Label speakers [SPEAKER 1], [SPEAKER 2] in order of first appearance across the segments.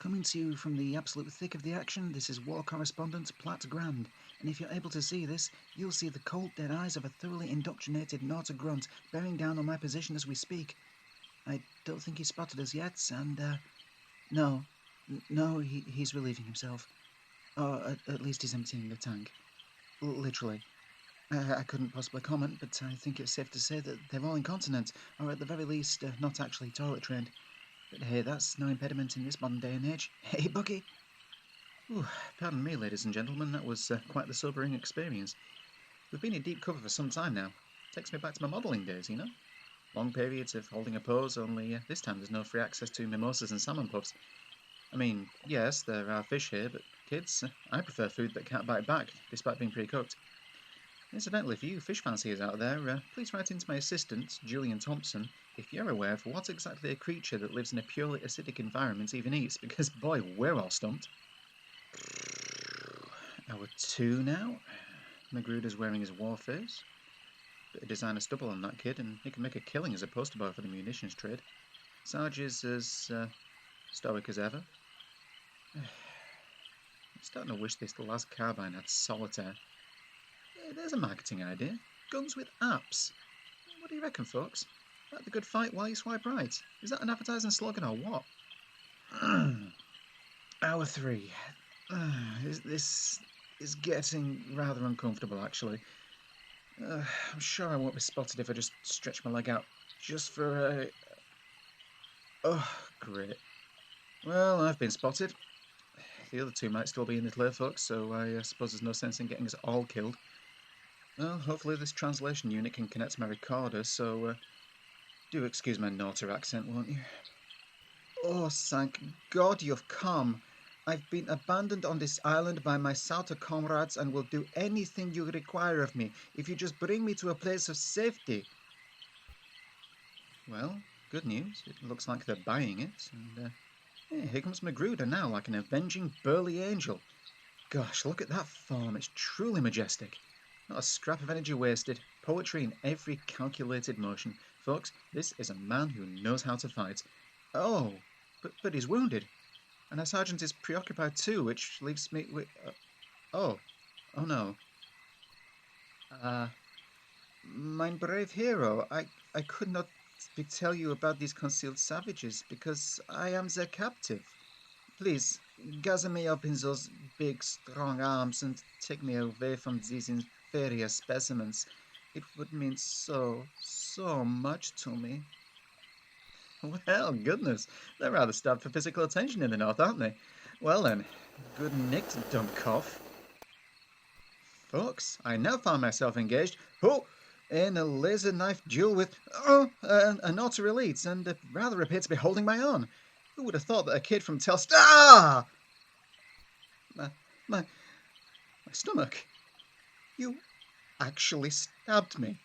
[SPEAKER 1] Coming to you from the absolute thick of the action, this is War Correspondent Platt Grand, and if you're able to see this, you'll see the cold dead eyes of a thoroughly indoctrinated Nauta grunt bearing down on my position as we speak. I don't think he's spotted us yet, and, no, he's relieving himself. Or at least he's emptying the tank. Literally. I couldn't possibly comment, but I think it's safe to say that they're all incontinent, or at the very least, not actually toilet trained. But hey, that's no impediment in this modern day and age. Hey, Bucky! Ooh, pardon me, ladies and gentlemen, that was quite the sobering experience. We've been in deep cover for some time now. Takes me back to my modelling days, you know? Long periods of holding a pose, only this time there's no free access to mimosas and salmon puffs. I mean, yes, there are fish here, but kids, I prefer food that can't bite back, despite being pre-cooked. Incidentally, for you fish fanciers out there, please write into my assistant, Julian Thompson, if you're aware of what exactly a creature that lives in a purely acidic environment even eats, because boy, we're all stumped. Hour 2 now. Magruder's wearing his war face. Bit of designer stubble on that kid, and he can make a killing as a poster boy for the munitions trade. Sarge is as stoic as ever. I'm starting to wish this last carbine had solitaire. There's a marketing idea. Guns with apps. What do you reckon, folks? Like the good fight while you swipe right. Is that an advertising slogan or what? Hour 3. This is getting rather uncomfortable, actually. I'm sure I won't be spotted if I just stretch my leg out just for a... Oh, great. Well, I've been spotted. The other two might still be in the clear, folks, so I suppose there's no sense in getting us all killed. Well, hopefully this translation unit can connect to my recorder, so do excuse my Nauta accent, won't you? Oh, thank God you've come. I've been abandoned on this island by my Sauter comrades and will do anything you require of me if you just bring me to a place of safety. Well, good news. It looks like they're buying it, and here comes Magruder now, like an avenging burly angel. Gosh, look at that form. It's truly majestic. Not a scrap of energy wasted. Poetry in every calculated motion. Folks, this is a man who knows how to fight. Oh, but he's wounded. And our sergeant is preoccupied too, which leaves me with... oh no. Mein brave hero, I could not tell you about these concealed savages, because I am their captive. Please, gather me up in those big, strong arms and take me away from these inferior specimens. It would mean so much to me. Well, goodness, they're rather starved for physical attention in the north, aren't they? Well then, good night, dumb cough. Folks, I now find myself engaged in a laser knife duel with an otter elite, and rather appear to be holding my own. Who would have thought that a kid from Telstar... My stomach. You actually stabbed me.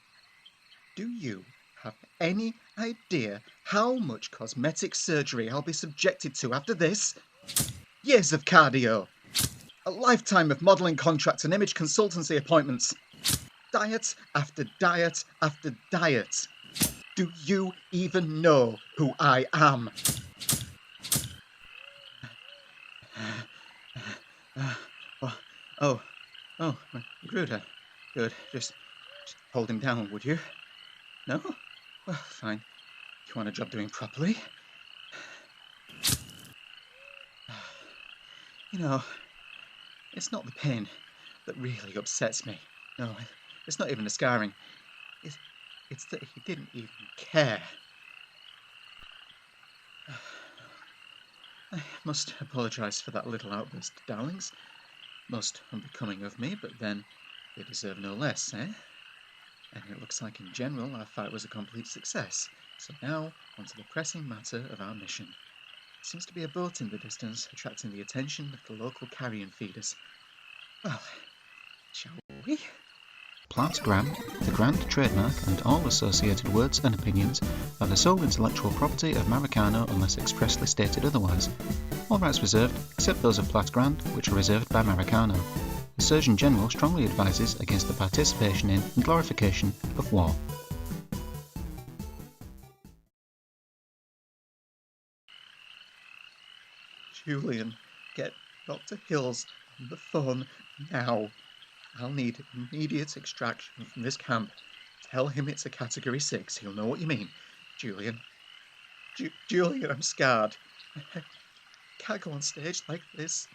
[SPEAKER 1] Do you have any idea how much cosmetic surgery I'll be subjected to after this? Years of cardio. A lifetime of modelling contracts and image consultancy appointments. Diet after diet after diet. Do you even know who I am? Magruder. Good. Just hold him down, would you? No? Well, fine. You want a job doing properly? You know, it's not the pain that really upsets me. No, it's not even the scarring. It's that he didn't even care. I must apologise for that little outburst, darlings. Most unbecoming of me, but then they deserve no less, eh? And it looks like in general our fight was a complete success. So now, on to the pressing matter of our mission. There seems to be a boat in the distance, attracting the attention of the local carrion feeders. Well, shall we? Platt Grand, the Grand trademark and all associated words and opinions are the sole intellectual property of Maracano unless expressly stated otherwise. All rights reserved, except those of Platt Grand, which are reserved by Maracano. The Surgeon General strongly advises against the participation in and glorification of war.
[SPEAKER 2] Julian, get Dr. Hills on the phone now. I'll need immediate extraction from this camp. Tell him it's a Category 6. He'll know what you mean. Julian. Julian, I'm scarred. I can't go on stage like this.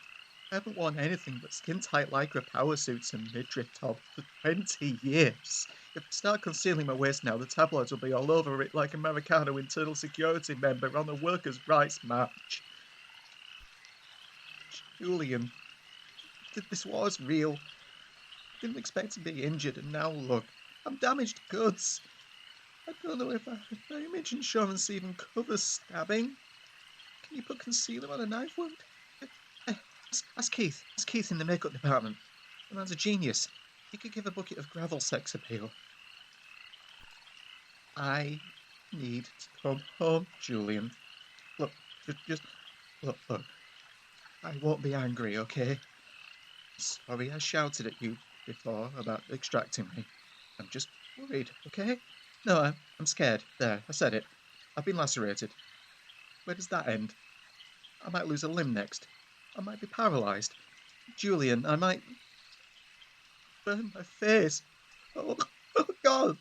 [SPEAKER 2] I haven't worn anything but skin-tight lycra power suits and midriff top for 20 years. If I start concealing my waist now, the tabloids will be all over it like a Maracano internal security member on a workers' rights march. Julian, this war's real. Didn't expect to be injured, and now look, I'm damaged goods. I don't know if my image insurance even covers stabbing. Can you put concealer on a knife wound? Ask Keith. Ask Keith in the makeup department. The man's a genius. He could give a bucket of gravel sex appeal. I need to come home, Julian. Look, just look. I won't be angry, okay? Sorry I shouted at you before about extracting me. I'm just worried, okay? No, I'm scared. There, I said it. I've been lacerated. Where does that end? I might lose a limb next. I might be paralysed. Julian, I might burn my face. Oh God!